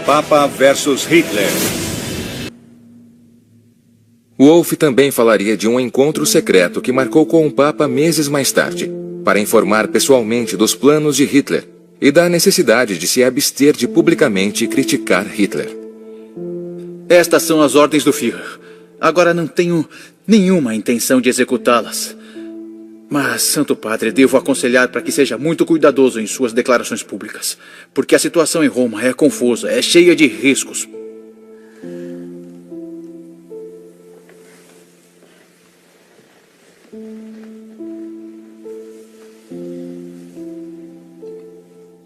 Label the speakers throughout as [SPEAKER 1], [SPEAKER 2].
[SPEAKER 1] Papa versus Hitler.
[SPEAKER 2] Wolff também falaria de um encontro secreto que marcou com o Papa meses mais tarde, para informar pessoalmente dos planos de Hitler e da necessidade de se abster de publicamente criticar Hitler.
[SPEAKER 3] Estas são as ordens do Führer. Agora não tenho nenhuma intenção de executá-las. Mas, Santo Padre, devo aconselhar para que seja muito cuidadoso em suas declarações públicas, porque a situação em Roma é confusa, é cheia de riscos.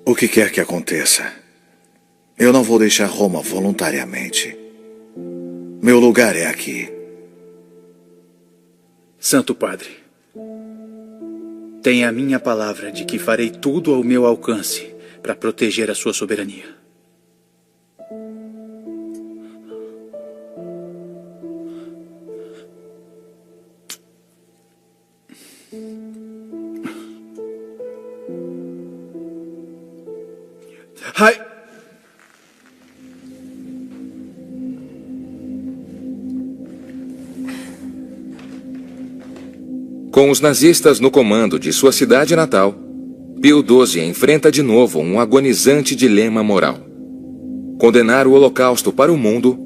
[SPEAKER 4] O que quer que aconteça, eu não vou deixar Roma voluntariamente. Meu lugar é aqui.
[SPEAKER 3] Santo Padre, tenha a minha palavra de que farei tudo ao meu alcance para proteger a sua soberania. Ai!
[SPEAKER 2] Com os nazistas no comando de sua cidade natal, Pio XII enfrenta de novo um agonizante dilema moral: condenar o Holocausto para o mundo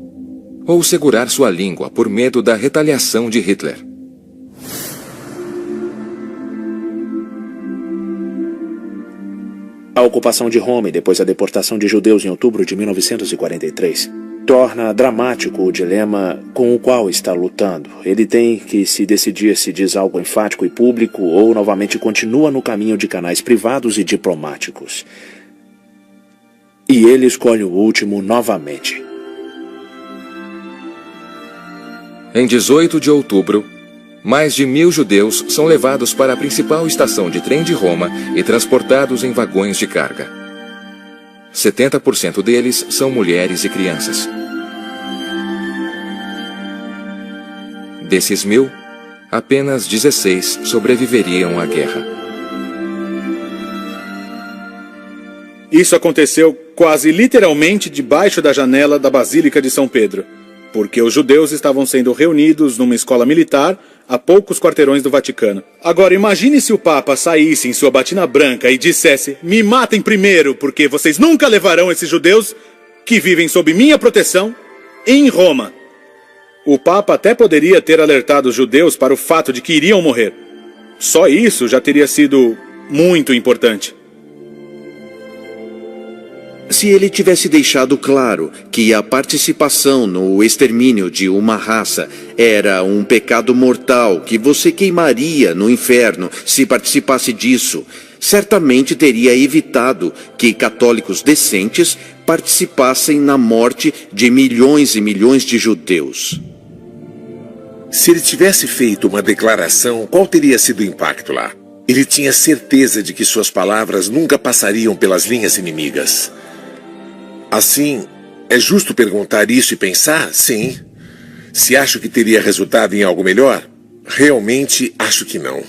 [SPEAKER 2] ou segurar sua língua por medo da retaliação de Hitler.
[SPEAKER 5] A ocupação de Roma e depois a deportação de judeus em outubro de 1943 torna dramático o dilema com o qual está lutando. Ele tem que se decidir se diz algo enfático e público ou novamente continua no caminho de canais privados e diplomáticos. E ele escolhe o último novamente.
[SPEAKER 2] Em 18 de outubro, mais de 1.000 judeus são levados para a principal estação de trem de Roma e transportados em vagões de carga. 70% deles são mulheres e crianças. Desses 1.000, apenas 16 sobreviveriam à guerra.
[SPEAKER 1] Isso aconteceu quase literalmente debaixo da janela da Basílica de São Pedro, porque os judeus estavam sendo reunidos numa escola militar a poucos quarteirões do Vaticano. Agora, imagine se o Papa saísse em sua batina branca e dissesse: me matem primeiro, porque vocês nunca levarão esses judeus que vivem sob minha proteção em Roma. O Papa até poderia ter alertado os judeus para o fato de que iriam morrer. Só isso já teria sido muito importante.
[SPEAKER 6] Se ele tivesse deixado claro que a participação no extermínio de uma raça era um pecado mortal que você queimaria no inferno se participasse disso, certamente teria evitado que católicos decentes participassem na morte de milhões e milhões de judeus.
[SPEAKER 7] Se ele tivesse feito uma declaração, qual teria sido o impacto lá? Ele tinha certeza de que suas palavras nunca passariam pelas linhas inimigas. Assim, é justo perguntar isso e pensar? Sim. Se acho que teria resultado em algo melhor? Realmente acho que não.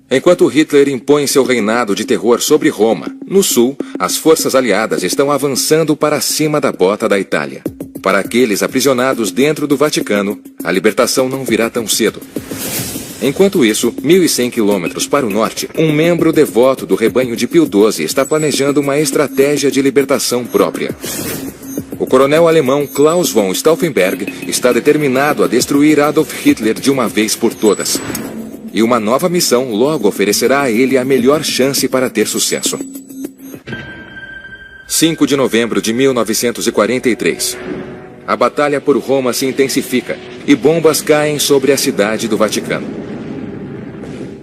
[SPEAKER 2] Enquanto Hitler impõe seu reinado de terror sobre Roma, no sul, as forças aliadas estão avançando para cima da bota da Itália. Para aqueles aprisionados dentro do Vaticano, a libertação não virá tão cedo. Enquanto isso, 1.100 quilômetros para o norte, um membro devoto do rebanho de Pio XII está planejando uma estratégia de libertação própria. O coronel alemão Klaus von Stauffenberg está determinado a destruir Adolf Hitler de uma vez por todas. E uma nova missão logo oferecerá a ele a melhor chance para ter sucesso. 5 de novembro de 1943. A batalha por Roma se intensifica e bombas caem sobre a cidade do Vaticano.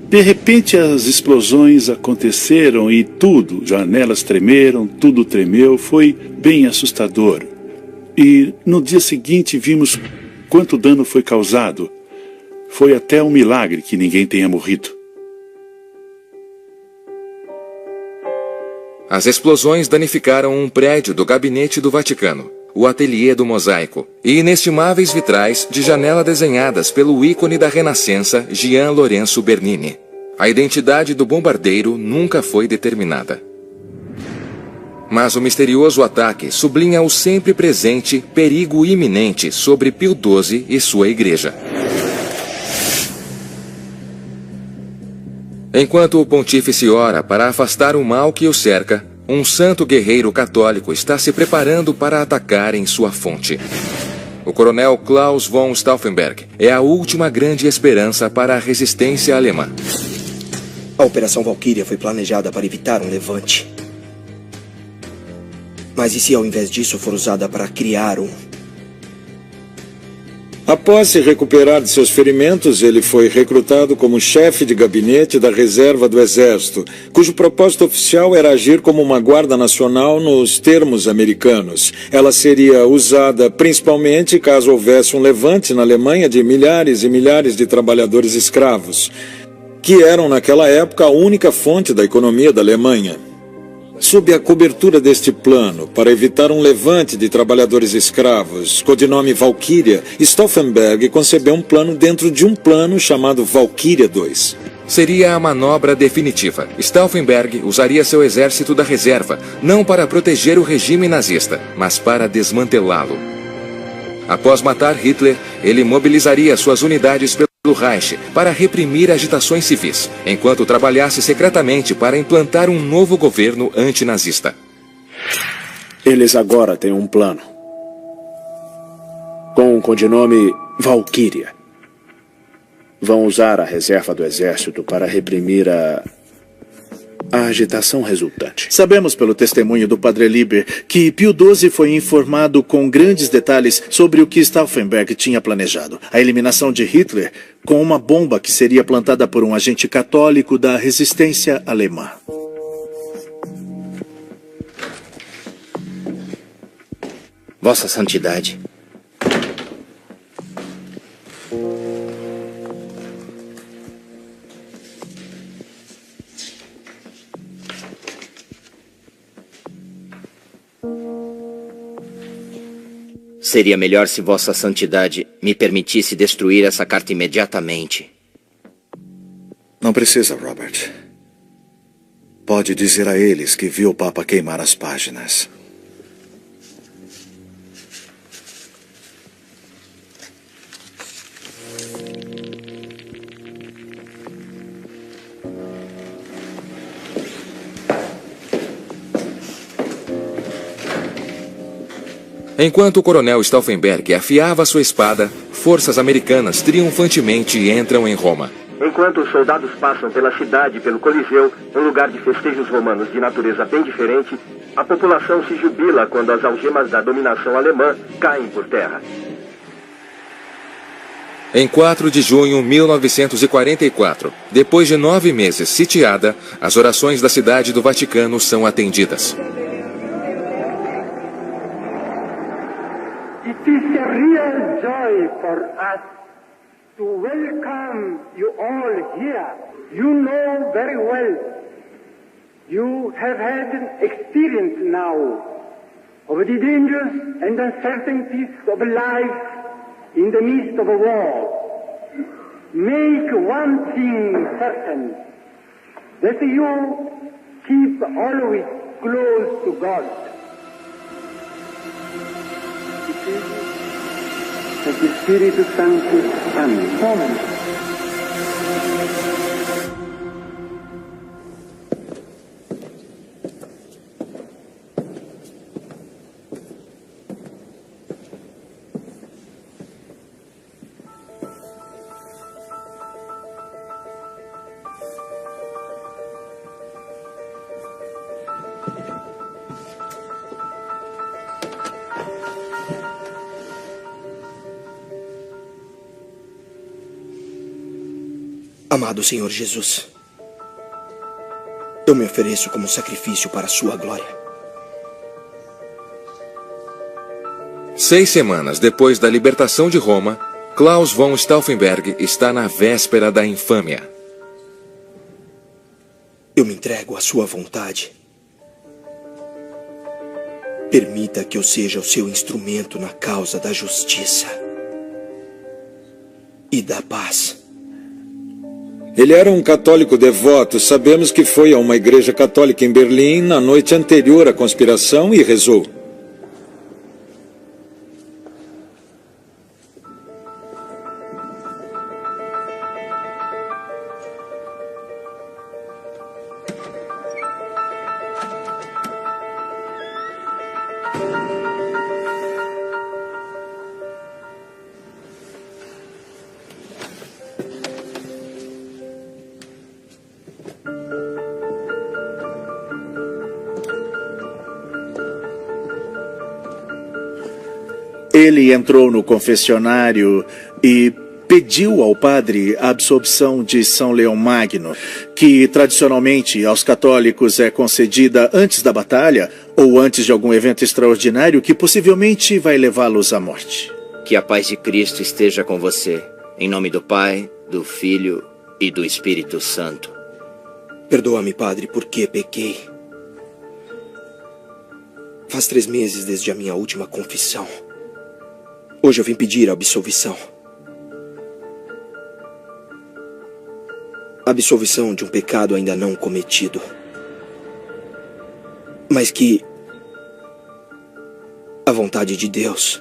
[SPEAKER 8] De repente as explosões aconteceram e tudo, janelas tremeram, tudo tremeu, foi bem assustador. E no dia seguinte vimos quanto dano foi causado. Foi até um milagre que ninguém tenha morrido.
[SPEAKER 2] As explosões danificaram um prédio do gabinete do Vaticano, o Ateliê do Mosaico, e inestimáveis vitrais de janela desenhadas pelo ícone da Renascença, Gian Lorenzo Bernini. A identidade do bombardeiro nunca foi determinada. Mas o misterioso ataque sublinha o sempre presente perigo iminente sobre Pio XII e sua igreja. Enquanto o pontífice ora para afastar o mal que o cerca, um santo guerreiro católico está se preparando para atacar em sua fonte. O coronel Klaus von Stauffenberg é a última grande esperança para a resistência alemã.
[SPEAKER 9] A Operação Valkyria foi planejada para evitar um levante. Mas e se ao invés disso for usada para criar um?
[SPEAKER 10] Após se recuperar de seus ferimentos, ele foi recrutado como chefe de gabinete da reserva do Exército, cujo propósito oficial era agir como uma guarda nacional nos termos americanos. Ela seria usada principalmente caso houvesse um levante na Alemanha de milhares e milhares de trabalhadores escravos, que eram naquela época a única fonte da economia da Alemanha. Sob a cobertura deste plano, para evitar um levante de trabalhadores escravos, codinome Valkyria, Stauffenberg concebeu um plano dentro de um plano chamado Valkyria II.
[SPEAKER 2] Seria a manobra definitiva. Stauffenberg usaria seu exército da reserva, não para proteger o regime nazista, mas para desmantelá-lo. Após matar Hitler, ele mobilizaria suas unidades pelo Reich para reprimir agitações civis, enquanto trabalhasse secretamente para implantar um novo governo antinazista.
[SPEAKER 5] Eles agora têm um plano, com o codinome Valkyria. Vão usar a reserva do exército para reprimir a agitação resultante.
[SPEAKER 3] Sabemos pelo testemunho do Padre Liber que Pio XII foi informado com grandes detalhes sobre o que Stauffenberg tinha planejado. A eliminação de Hitler com uma bomba que seria plantada por um agente católico da resistência alemã.
[SPEAKER 11] Vossa Santidade. Seria melhor se Vossa Santidade me permitisse destruir essa carta imediatamente.
[SPEAKER 4] Não precisa, Robert. Pode dizer a eles que viu o Papa queimar as páginas.
[SPEAKER 2] Enquanto o coronel Stauffenberg afiava sua espada, forças americanas triunfantemente entram em Roma.
[SPEAKER 12] Enquanto os soldados passam pela cidade e pelo Coliseu, um lugar de festejos romanos de natureza bem diferente, a população se jubila quando as algemas da dominação alemã caem por terra.
[SPEAKER 2] Em 4 de junho de 1944, depois de 9 meses sitiada, as orações da cidade do Vaticano são atendidas.
[SPEAKER 13] It is a real joy for us to welcome you all here. You know very well, you have had an experience now of the dangers and uncertainties of life in the midst of a war. Make one thing certain, that you keep always close to God. That the Spiritu Sancto comes.
[SPEAKER 9] Amado Senhor Jesus, eu me ofereço como sacrifício para a sua glória.
[SPEAKER 2] 6 semanas depois da libertação de Roma, Klaus von Stauffenberg está na véspera da infâmia.
[SPEAKER 9] Eu me entrego à sua vontade. Permita que eu seja o seu instrumento na causa da justiça e da paz.
[SPEAKER 10] Ele era um católico devoto. Sabemos que foi a uma igreja católica em Berlim na noite anterior à conspiração e rezou.
[SPEAKER 5] Ele entrou no confessionário e pediu ao padre a absolvição de São Leão Magno, que tradicionalmente aos católicos é concedida antes da batalha ou antes de algum evento extraordinário que possivelmente vai levá-los à morte.
[SPEAKER 11] Que a paz de Cristo esteja com você. Em nome do Pai, do Filho e do Espírito Santo.
[SPEAKER 9] Perdoa-me, padre, porque pequei. Faz 3 meses desde a minha última confissão. Hoje eu vim pedir a absolvição. Absolvição de um pecado ainda não cometido. Mas que a vontade de Deus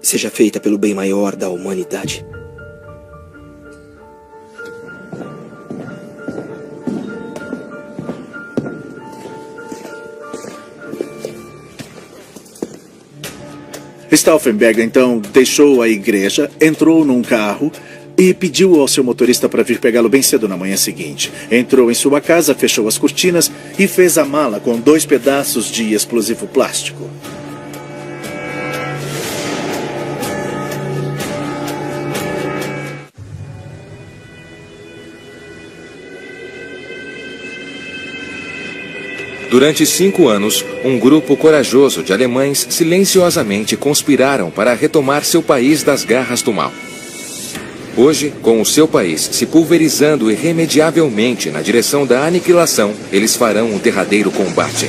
[SPEAKER 9] seja feita pelo bem maior da humanidade.
[SPEAKER 5] Stauffenberg, então, deixou a igreja, entrou num carro e pediu ao seu motorista para vir pegá-lo bem cedo na manhã seguinte. Entrou em sua casa, fechou as cortinas e fez a mala com 2 pedaços de explosivo plástico.
[SPEAKER 2] Durante 5 anos, um grupo corajoso de alemães silenciosamente conspiraram para retomar seu país das garras do mal. Hoje, com o seu país se pulverizando irremediavelmente na direção da aniquilação, eles farão um derradeiro combate.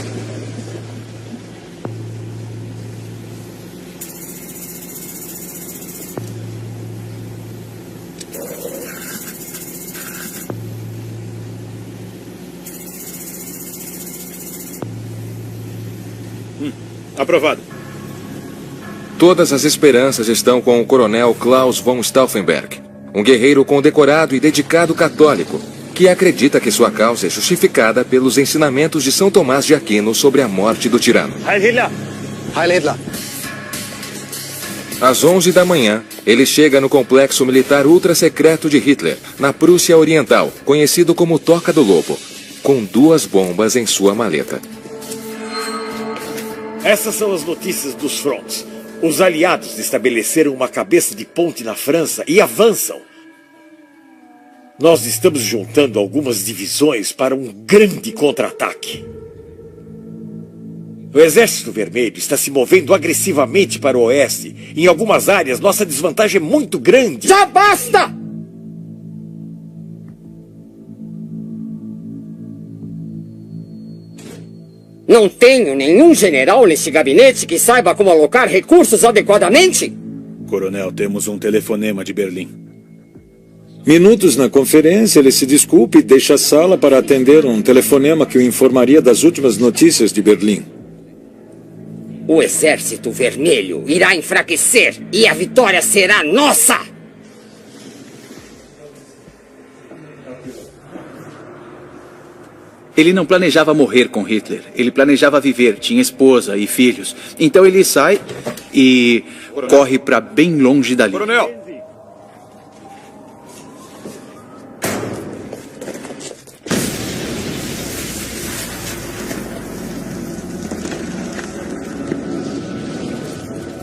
[SPEAKER 1] Aprovado.
[SPEAKER 2] Todas as esperanças estão com o coronel Klaus von Stauffenberg, um guerreiro condecorado e dedicado católico, que acredita que sua causa é justificada pelos ensinamentos de São Tomás de Aquino sobre a morte do tirano.
[SPEAKER 14] Heil Hitler! Heil Hitler!
[SPEAKER 2] Às 11 da manhã, ele chega no complexo militar ultra-secreto de Hitler, na Prússia Oriental, conhecido como Toca do Lobo, com 2 bombas em sua maleta.
[SPEAKER 15] Essas são as notícias dos fronts. Os aliados estabeleceram uma cabeça de ponte na França e avançam. Nós estamos juntando algumas divisões para um grande contra-ataque. O Exército Vermelho está se movendo agressivamente para o oeste. Em algumas áreas, nossa desvantagem é muito grande.
[SPEAKER 14] Já basta! Não tenho nenhum general nesse gabinete que saiba como alocar recursos adequadamente?
[SPEAKER 1] Coronel, temos um telefonema de Berlim.
[SPEAKER 10] Minutos na conferência, ele se desculpa e deixa a sala para atender um telefonema que o informaria das últimas notícias de Berlim.
[SPEAKER 14] O Exército Vermelho irá enfraquecer e a vitória será nossa!
[SPEAKER 3] Ele não planejava morrer com Hitler. Ele planejava viver, tinha esposa e filhos. Então ele sai e corre para bem longe dali.
[SPEAKER 1] Coronel!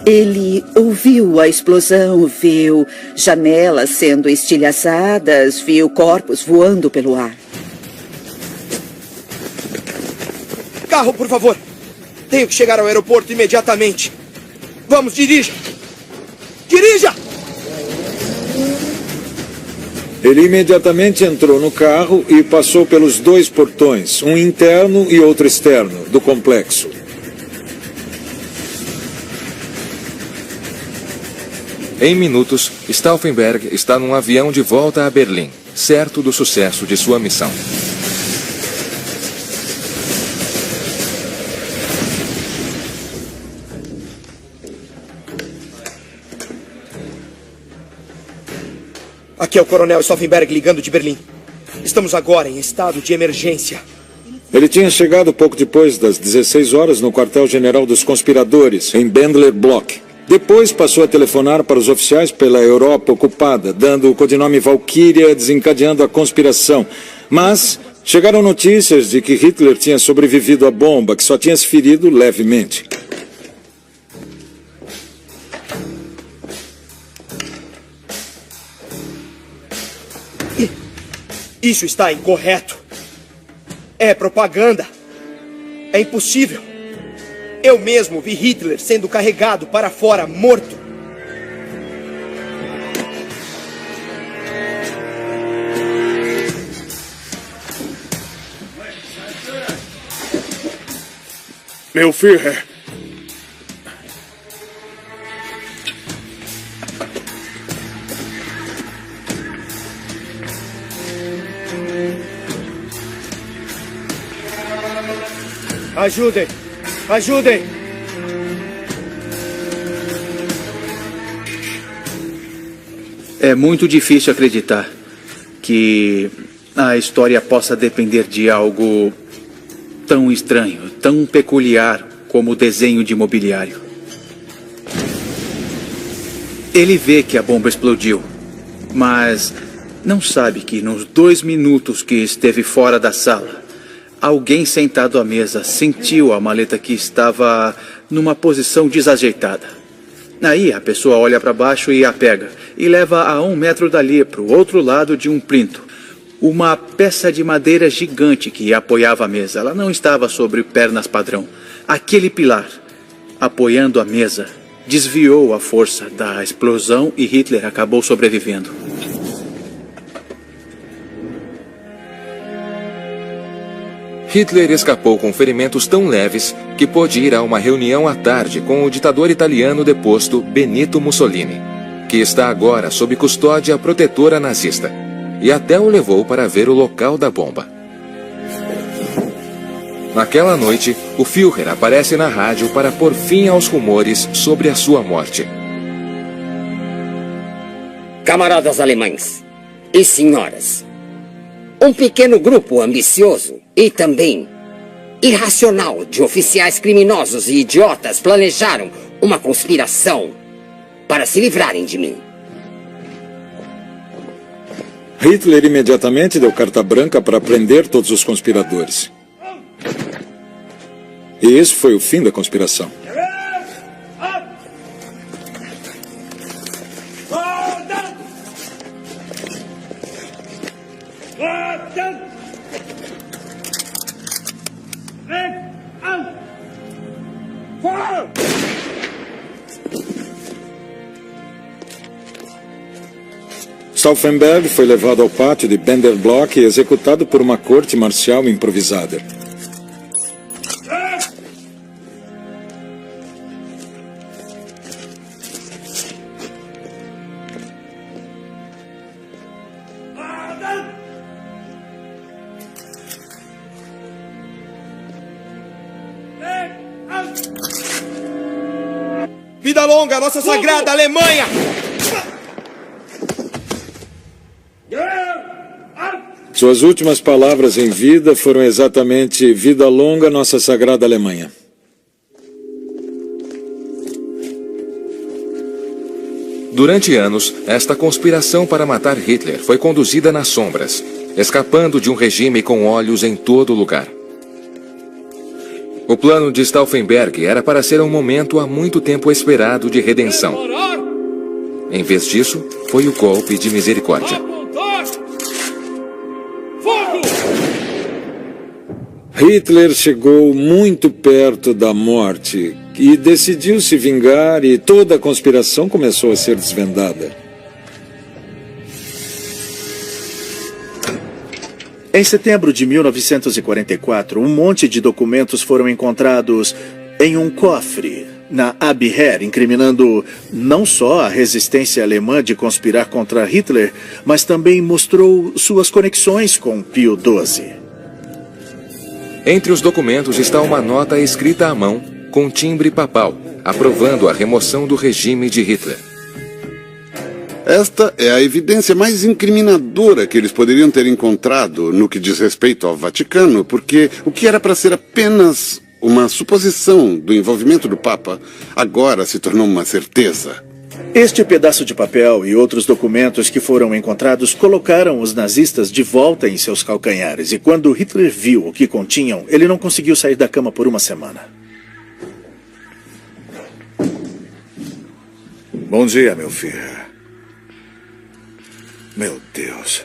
[SPEAKER 16] Ele ouviu a explosão, viu janelas sendo estilhaçadas, viu corpos voando pelo ar.
[SPEAKER 9] Carro, por favor. Tenho que chegar ao aeroporto imediatamente. Vamos, dirija! Dirija!
[SPEAKER 10] Ele imediatamente entrou no carro e passou pelos 2 portões, um interno e outro externo, do complexo.
[SPEAKER 2] Em minutos, Stauffenberg está num avião de volta a Berlim, certo do sucesso de sua missão.
[SPEAKER 9] Aqui é o Coronel Stauffenberg ligando de Berlim. Estamos agora em estado de emergência.
[SPEAKER 10] Ele tinha chegado pouco depois das 16 horas no quartel-general dos conspiradores, em Bendler Block. Depois passou a telefonar para os oficiais pela Europa ocupada, dando o codinome Valkyria, desencadeando a conspiração. Mas chegaram notícias de que Hitler tinha sobrevivido à bomba, que só tinha se ferido levemente.
[SPEAKER 9] Isso está incorreto. É propaganda. É impossível. Eu mesmo vi Hitler sendo carregado para fora, morto.
[SPEAKER 17] Meu Führer.
[SPEAKER 9] Ajudem! Ajudem!
[SPEAKER 3] É muito difícil acreditar que a história possa depender de algo tão estranho, tão peculiar como o desenho de mobiliário. Ele vê que a bomba explodiu, mas não sabe que nos 2 minutos que esteve fora da sala, alguém sentado à mesa sentiu a maleta que estava numa posição desajeitada. Aí a pessoa olha para baixo e a pega e leva a 1 metro dali para o outro lado de um plinto. Uma peça de madeira gigante que apoiava a mesa. Ela não estava sobre pernas padrão. Aquele pilar, apoiando a mesa, desviou a força da explosão e Hitler acabou sobrevivendo.
[SPEAKER 2] Hitler escapou com ferimentos tão leves que pôde ir a uma reunião à tarde com o ditador italiano deposto Benito Mussolini, que está agora sob custódia protetora nazista, e até o levou para ver o local da bomba. Naquela noite, o Führer aparece na rádio para pôr fim aos rumores sobre a sua morte.
[SPEAKER 14] Camaradas alemães e senhoras, um pequeno grupo ambicioso e também irracional de oficiais criminosos e idiotas planejaram uma conspiração para se livrarem de mim.
[SPEAKER 10] Hitler imediatamente deu carta branca para prender todos os conspiradores. E esse foi o fim da conspiração. Stauffenberg foi levado ao pátio de Bendler Block e executado por uma corte marcial improvisada.
[SPEAKER 9] Vida longa à nossa sagrada Alemanha!
[SPEAKER 10] Suas últimas palavras em vida foram exatamente: vida longa, nossa sagrada Alemanha.
[SPEAKER 2] Durante anos, esta conspiração para matar Hitler foi conduzida nas sombras, escapando de um regime com olhos em todo lugar. O plano de Stauffenberg era para ser um momento há muito tempo esperado de redenção. Em vez disso, foi o golpe de misericórdia.
[SPEAKER 10] Hitler chegou muito perto da morte e decidiu se vingar, e toda a conspiração começou a ser desvendada.
[SPEAKER 5] Em setembro de 1944, um monte de documentos foram encontrados em um cofre na Abwehr, incriminando não só a resistência alemã de conspirar contra Hitler, mas também mostrou suas conexões com Pio XII.
[SPEAKER 2] Entre os documentos está uma nota escrita à mão, com timbre papal, aprovando a remoção do regime de Hitler.
[SPEAKER 18] Esta é a evidência mais incriminadora que eles poderiam ter encontrado no que diz respeito ao Vaticano, porque o que era para ser apenas uma suposição do envolvimento do Papa, agora se tornou uma certeza.
[SPEAKER 5] Este pedaço de papel e outros documentos que foram encontrados colocaram os nazistas de volta em seus calcanhares, e quando Hitler viu o que continham, ele não conseguiu sair da cama por uma semana.
[SPEAKER 4] Bom dia, meu filho. Meu Deus.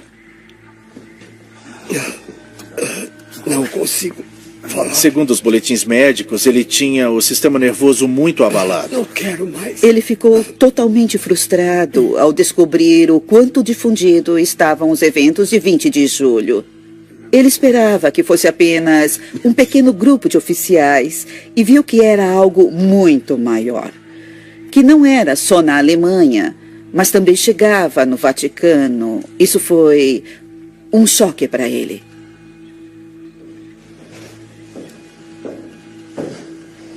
[SPEAKER 9] Não consigo falar.
[SPEAKER 5] Segundo os boletins médicos, ele tinha o sistema nervoso muito abalado.
[SPEAKER 9] Não quero mais.
[SPEAKER 16] Ele ficou totalmente frustrado ao descobrir o quanto difundido estavam os eventos de 20 de julho. Ele esperava que fosse apenas um pequeno grupo de oficiais e viu que era algo muito maior. Que não era só na Alemanha, mas também chegava no Vaticano. Isso foi um choque para ele.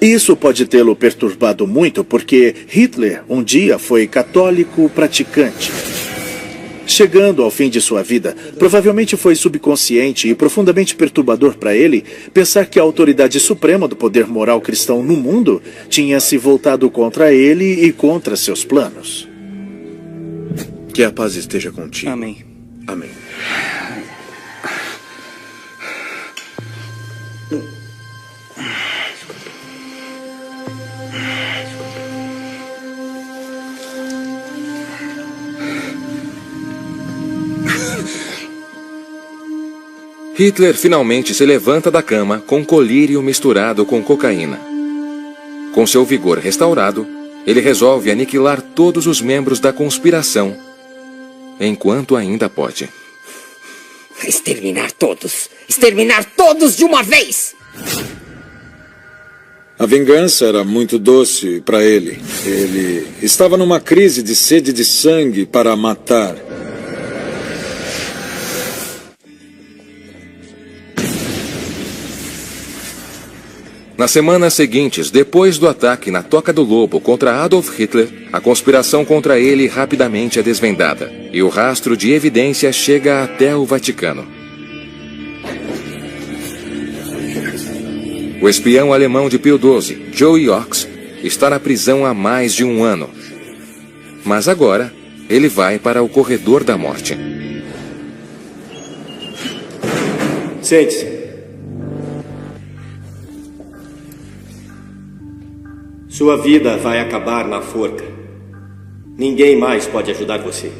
[SPEAKER 5] Isso pode tê-lo perturbado muito, porque Hitler um dia foi católico praticante. Chegando ao fim de sua vida, provavelmente foi subconsciente e profundamente perturbador para ele pensar que a autoridade suprema do poder moral cristão no mundo tinha se voltado contra ele e contra seus planos.
[SPEAKER 6] Que a paz esteja contigo.
[SPEAKER 9] Amém.
[SPEAKER 6] Amém.
[SPEAKER 2] Hitler finalmente se levanta da cama com colírio misturado com cocaína. Com seu vigor restaurado, ele resolve aniquilar todos os membros da conspiração, enquanto ainda pode.
[SPEAKER 14] Exterminar todos! Exterminar todos de uma vez!
[SPEAKER 10] A vingança era muito doce para ele. Ele estava numa crise de sede de sangue para matar.
[SPEAKER 2] Nas semanas seguintes, depois do ataque na Toca do Lobo contra Adolf Hitler, a conspiração contra ele rapidamente é desvendada, e o rastro de evidência chega até o Vaticano. O espião alemão de Pio XII, Joe Ox, está na prisão há mais de um ano. Mas agora, ele vai para o corredor da morte.
[SPEAKER 19] Sente-se. Sua vida vai acabar na forca. Ninguém mais pode ajudar você.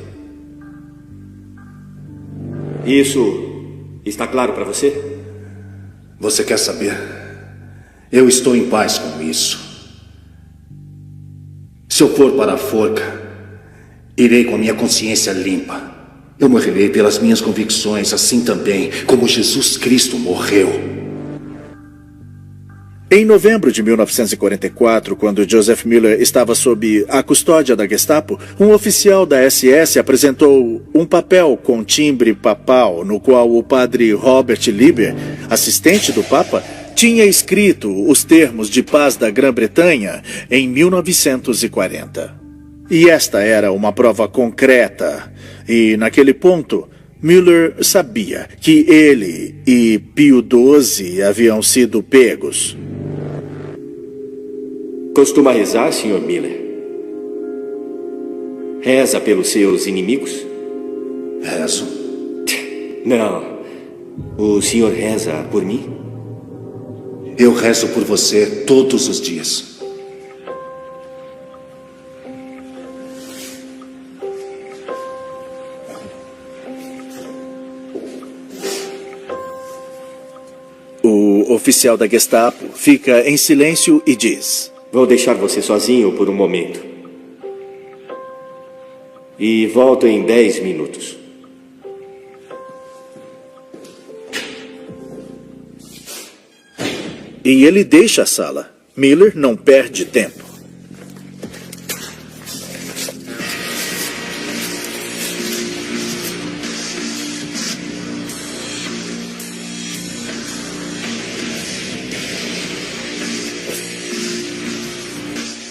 [SPEAKER 19] Isso está claro para você?
[SPEAKER 20] Você quer saber? Eu estou em paz com isso. Se eu for para a forca, irei com a minha consciência limpa. Eu morrerei pelas minhas convicções, assim também como Jesus Cristo morreu.
[SPEAKER 5] Em novembro de 1944, quando Joseph Müller estava sob a custódia da Gestapo, um oficial da SS apresentou um papel com timbre papal, no qual o padre Robert Lieber, assistente do Papa, tinha escrito os termos de paz da Grã-Bretanha em 1940. E esta era uma prova concreta. E, naquele ponto, Müller sabia que ele e Pio XII haviam sido pegos.
[SPEAKER 19] Costuma rezar, Sr. Miller? Reza pelos seus inimigos?
[SPEAKER 20] Rezo.
[SPEAKER 19] Não. O senhor reza por mim?
[SPEAKER 20] Eu rezo por você todos os dias.
[SPEAKER 5] O oficial da Gestapo fica em silêncio e diz:
[SPEAKER 19] Vou deixar você sozinho por um momento. E volto em 10 minutos.
[SPEAKER 5] E ele deixa a sala. Miller não perde tempo.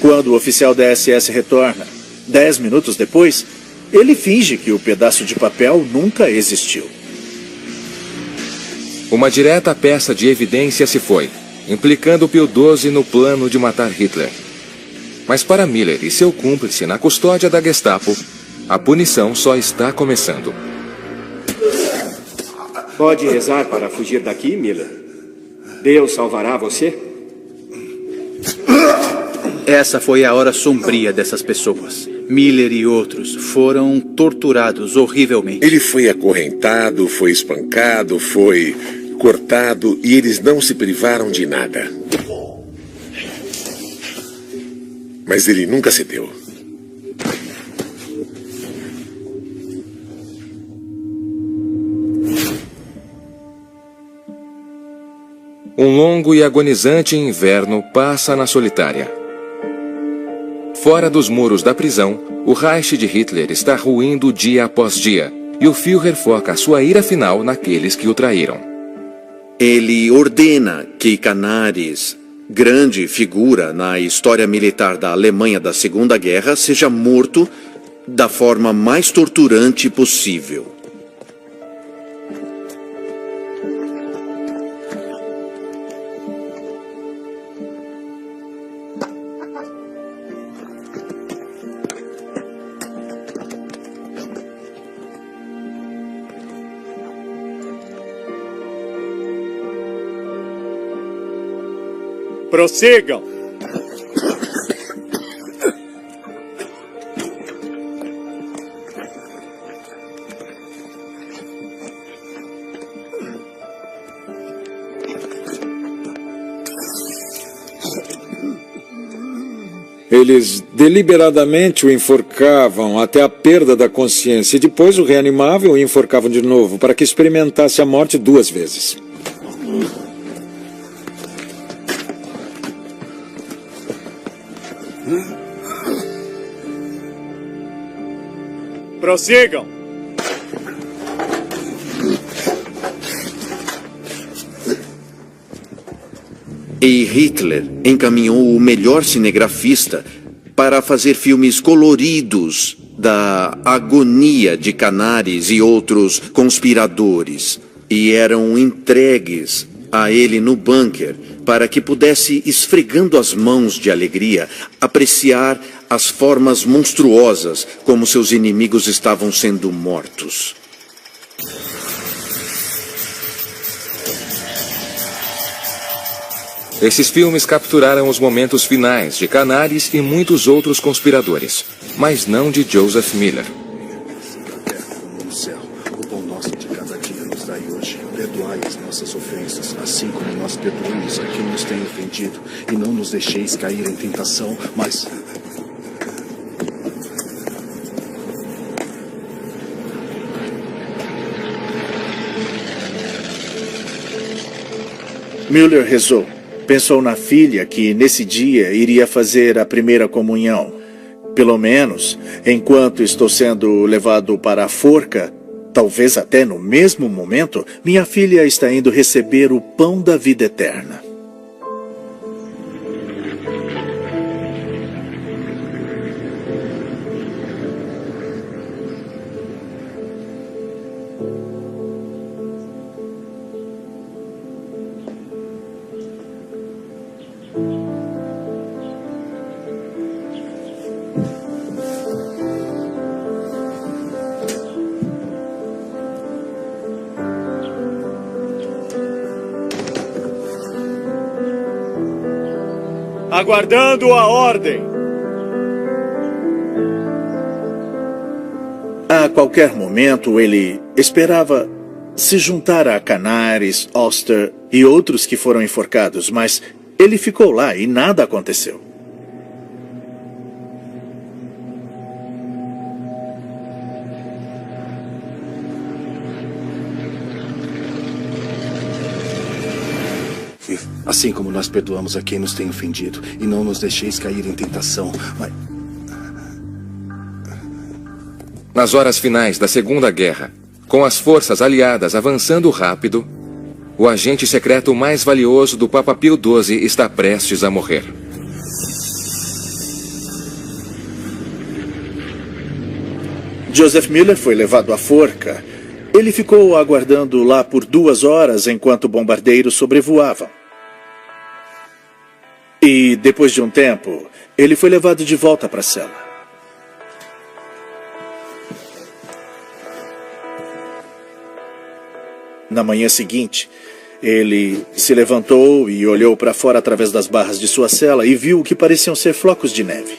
[SPEAKER 5] Quando o oficial da SS retorna, 10 minutos depois, ele finge que o pedaço de papel nunca existiu.
[SPEAKER 2] Uma direta peça de evidência se foi, implicando Pio XII no plano de matar Hitler. Mas para Miller e seu cúmplice na custódia da Gestapo, a punição só está começando.
[SPEAKER 19] Pode rezar para fugir daqui, Miller? Deus salvará você?
[SPEAKER 3] Essa foi a hora sombria dessas pessoas. Miller e outros foram torturados horrivelmente.
[SPEAKER 7] Ele foi acorrentado, foi espancado, foi cortado e eles não se privaram de nada. Mas ele nunca cedeu.
[SPEAKER 2] Um longo e agonizante inverno passa na solitária. Fora dos muros da prisão, o Reich de Hitler está ruindo dia após dia, e o Führer foca a sua ira final naqueles que o traíram.
[SPEAKER 6] Ele ordena que Canaris, grande figura na história militar da Alemanha da Segunda Guerra, seja morto da forma mais torturante possível.
[SPEAKER 15] Prossigam!
[SPEAKER 10] Eles deliberadamente o enforcavam até a perda da consciência e depois o reanimavam e o enforcavam de novo para que experimentasse a morte 2 vezes.
[SPEAKER 15] Prossigam!
[SPEAKER 6] E Hitler encaminhou o melhor cinegrafista para fazer filmes coloridos da agonia de Canaris e outros conspiradores. E eram entregues a ele no bunker para que pudesse, esfregando as mãos de alegria, apreciar as formas monstruosas como seus inimigos estavam sendo mortos.
[SPEAKER 2] Esses filmes capturaram os momentos finais de Canaris e muitos outros conspiradores, mas não de Joseph Miller.
[SPEAKER 20] No céu, o pão nosso de cada dia nos dai hoje. Perdoai as nossas ofensas, assim como nós perdoamos a quem nos tem ofendido. E não nos deixeis cair em tentação, mas...
[SPEAKER 5] Müller rezou. Pensou na filha que, nesse dia, iria fazer a primeira comunhão. Pelo menos, enquanto estou sendo levado para a forca, talvez até no mesmo momento, minha filha está indo receber o pão da vida eterna.
[SPEAKER 15] Aguardando a ordem.
[SPEAKER 5] A qualquer momento, ele esperava se juntar a Canaris, Oster e outros que foram enforcados, mas ele ficou lá e nada aconteceu.
[SPEAKER 20] Assim como nós perdoamos a quem nos tem ofendido, e não nos deixeis cair em tentação, mas...
[SPEAKER 2] Nas horas finais da Segunda Guerra, com as forças aliadas avançando rápido, o agente secreto mais valioso do Papa Pio XII está prestes a morrer.
[SPEAKER 21] Joseph Müller foi levado à forca. Ele ficou aguardando lá por 2 horas enquanto bombardeiros sobrevoavam. E, depois de um tempo, ele foi levado de volta para a cela. Na manhã seguinte, ele se levantou e olhou para fora através das barras de sua cela e viu o que pareciam ser flocos de neve.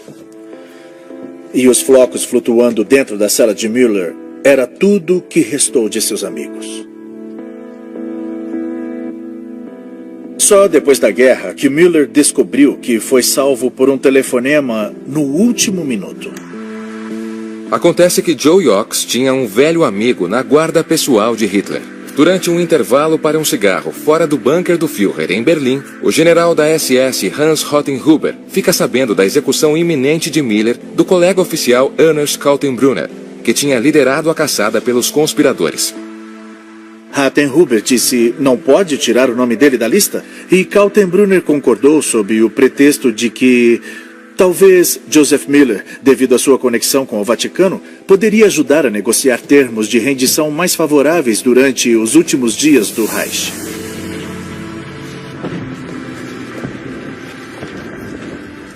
[SPEAKER 21] E os flocos flutuando dentro da cela de Müller era tudo que restou de seus amigos. Só depois da guerra que Müller descobriu que foi salvo por um telefonema no último minuto.
[SPEAKER 2] Acontece que Joe Ox tinha um velho amigo na guarda pessoal de Hitler. Durante um intervalo para um cigarro fora do bunker do Führer, em Berlim, o general da SS Hans Rottenhuber fica sabendo da execução iminente de Müller do colega oficial Ernst Kaltenbrunner, que tinha liderado a caçada pelos conspiradores.
[SPEAKER 21] Rottenhuber disse não pode tirar o nome dele da lista, e Kaltenbrunner concordou sob o pretexto de que talvez Joseph Müller, devido à sua conexão com o Vaticano, poderia ajudar a negociar termos de rendição mais favoráveis durante os últimos dias do Reich.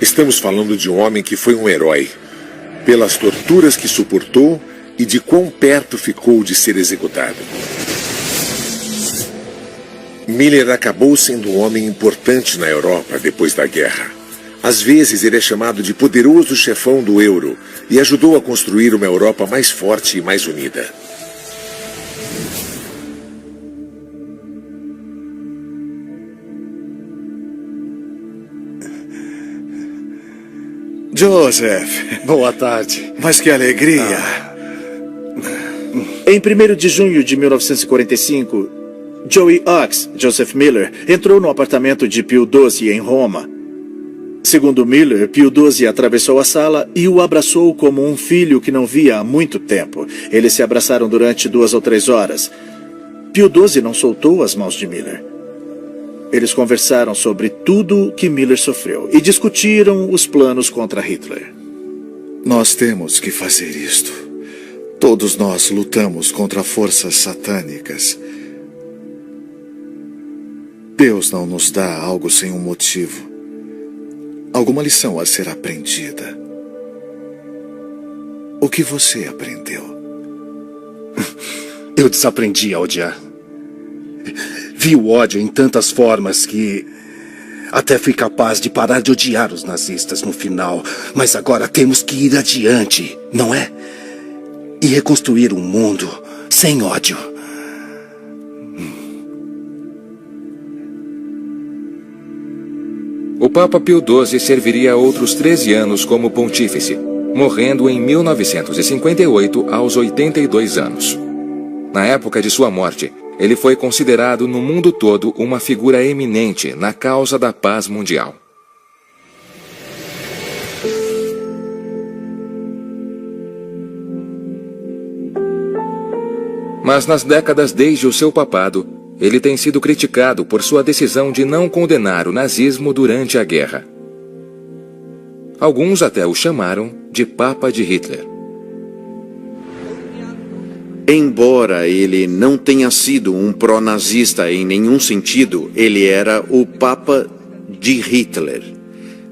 [SPEAKER 7] Estamos falando de um homem que foi um herói, pelas torturas que suportou e de quão perto ficou de ser executado. Müller acabou sendo um homem importante na Europa depois da guerra. Às vezes ele é chamado de poderoso chefão do euro e ajudou a construir uma Europa mais forte e mais unida.
[SPEAKER 4] Joseph.
[SPEAKER 21] Boa tarde.
[SPEAKER 4] Mas que alegria.
[SPEAKER 21] Em 1º de junho de 1945, Joey Ox, Joseph Müller, entrou no apartamento de Pio XII em Roma. Segundo Müller, Pio XII atravessou a sala e o abraçou como um filho que não via há muito tempo. Eles se abraçaram durante 2 ou 3 horas. Pio XII não soltou as mãos de Müller. Eles conversaram sobre tudo que Müller sofreu e discutiram os planos contra Hitler.
[SPEAKER 4] Nós temos que fazer isto. Todos nós lutamos contra forças satânicas. Deus não nos dá algo sem um motivo. Alguma lição a ser aprendida. O que você aprendeu?
[SPEAKER 20] Eu desaprendi a odiar. Vi o ódio em tantas formas que até fui capaz de parar de odiar os nazistas no final. Mas agora temos que ir adiante, não é? E reconstruir um mundo sem ódio.
[SPEAKER 2] O Papa Pio XII serviria outros 13 anos como pontífice, morrendo em 1958 aos 82 anos. Na época de sua morte, ele foi considerado no mundo todo uma figura eminente na causa da paz mundial. Mas nas décadas desde o seu papado, ele tem sido criticado por sua decisão de não condenar o nazismo durante a guerra. Alguns até o chamaram de Papa de Hitler.
[SPEAKER 6] Embora ele não tenha sido um pró-nazista em nenhum sentido, ele era o Papa de Hitler.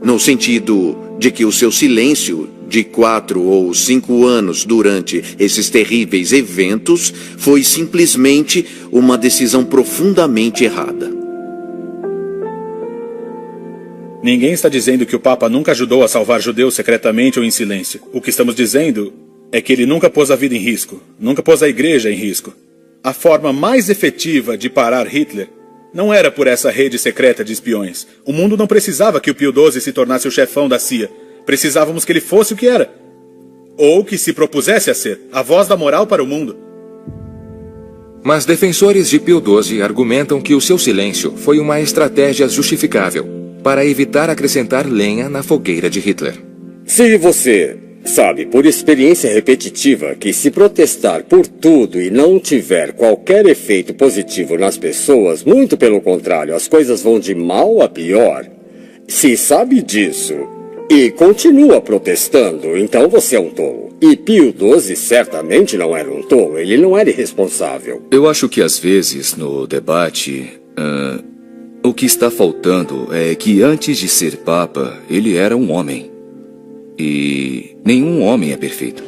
[SPEAKER 6] No sentido de que o seu silêncio de 4 ou 5 anos durante esses terríveis eventos foi simplesmente uma decisão profundamente errada.
[SPEAKER 1] Ninguém está dizendo que o Papa nunca ajudou a salvar judeus secretamente ou em silêncio. O que estamos dizendo é que ele nunca pôs a vida em risco, nunca pôs a igreja em risco. A forma mais efetiva de parar Hitler não era por essa rede secreta de espiões. O mundo não precisava que o Pio XII se tornasse o chefão da CIA. Precisávamos que ele fosse o que era. Ou que se propusesse a ser, a voz da moral para o mundo.
[SPEAKER 2] Mas defensores de Pio XII argumentam que o seu silêncio foi uma estratégia justificável para evitar acrescentar lenha na fogueira de Hitler.
[SPEAKER 22] Se você sabe, por experiência repetitiva, que se protestar por tudo e não tiver qualquer efeito positivo nas pessoas, muito pelo contrário, as coisas vão de mal a pior. Se sabe disso, E continua protestando, então você é um tolo. E Pio XII certamente não era um tolo, ele não era irresponsável.
[SPEAKER 8] Eu acho que às vezes, no debate, o que está faltando é que antes de ser Papa, ele era um homem. E nenhum homem é perfeito.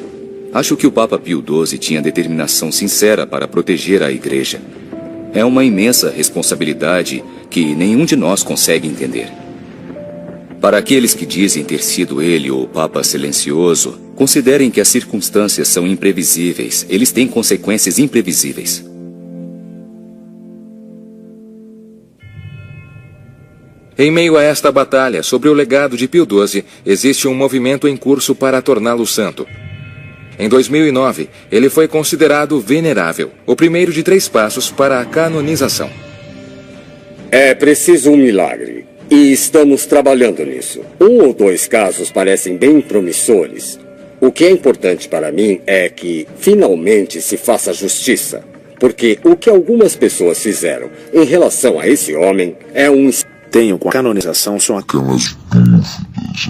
[SPEAKER 8] Acho que o Papa Pio XII tinha determinação sincera para proteger a Igreja. É uma imensa responsabilidade que nenhum de nós consegue entender. Para aqueles que dizem ter sido ele o Papa silencioso, considerem que as circunstâncias são imprevisíveis. Eles têm consequências imprevisíveis.
[SPEAKER 2] Em meio a esta batalha sobre o legado de Pio XII, existe um movimento em curso para torná-lo santo. Em 2009, ele foi considerado venerável, o primeiro de 3 passos para a canonização.
[SPEAKER 22] É preciso um milagre, e estamos trabalhando nisso. 1 ou 2 casos parecem bem promissores. O que é importante para mim é que finalmente se faça justiça, porque o que algumas pessoas fizeram em relação a esse homem é um...
[SPEAKER 5] Tenho com a canonização são
[SPEAKER 12] aquelas dúvidas,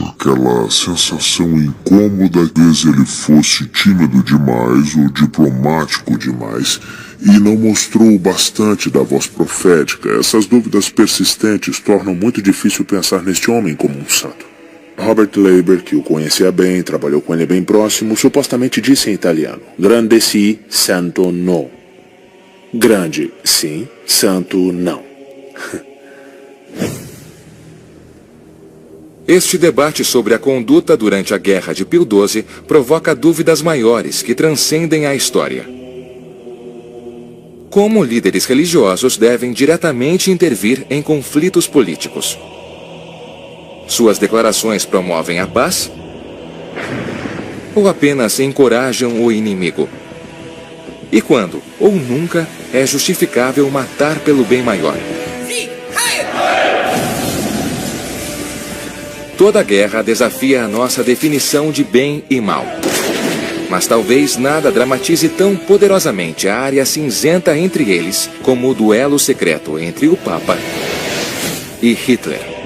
[SPEAKER 12] aquela sensação incômoda que ele fosse tímido demais ou diplomático demais e não mostrou bastante da voz profética. Essas dúvidas persistentes tornam muito difícil pensar neste homem como um santo. Robert Leiber, que o conhecia bem, trabalhou com ele bem próximo, supostamente disse em italiano: grande sì, santo no. Grande sim, santo não.
[SPEAKER 2] Este debate sobre a conduta durante a Guerra de Pio XII provoca dúvidas maiores que transcendem a história. Como líderes religiosos devem diretamente intervir em conflitos políticos? Suas declarações promovem a paz? Ou apenas encorajam o inimigo? E quando, ou nunca, é justificável matar pelo bem maior? Toda guerra desafia a nossa definição de bem e mal. Mas talvez nada dramatize tão poderosamente a área cinzenta entre eles como o duelo secreto entre o Papa e Hitler.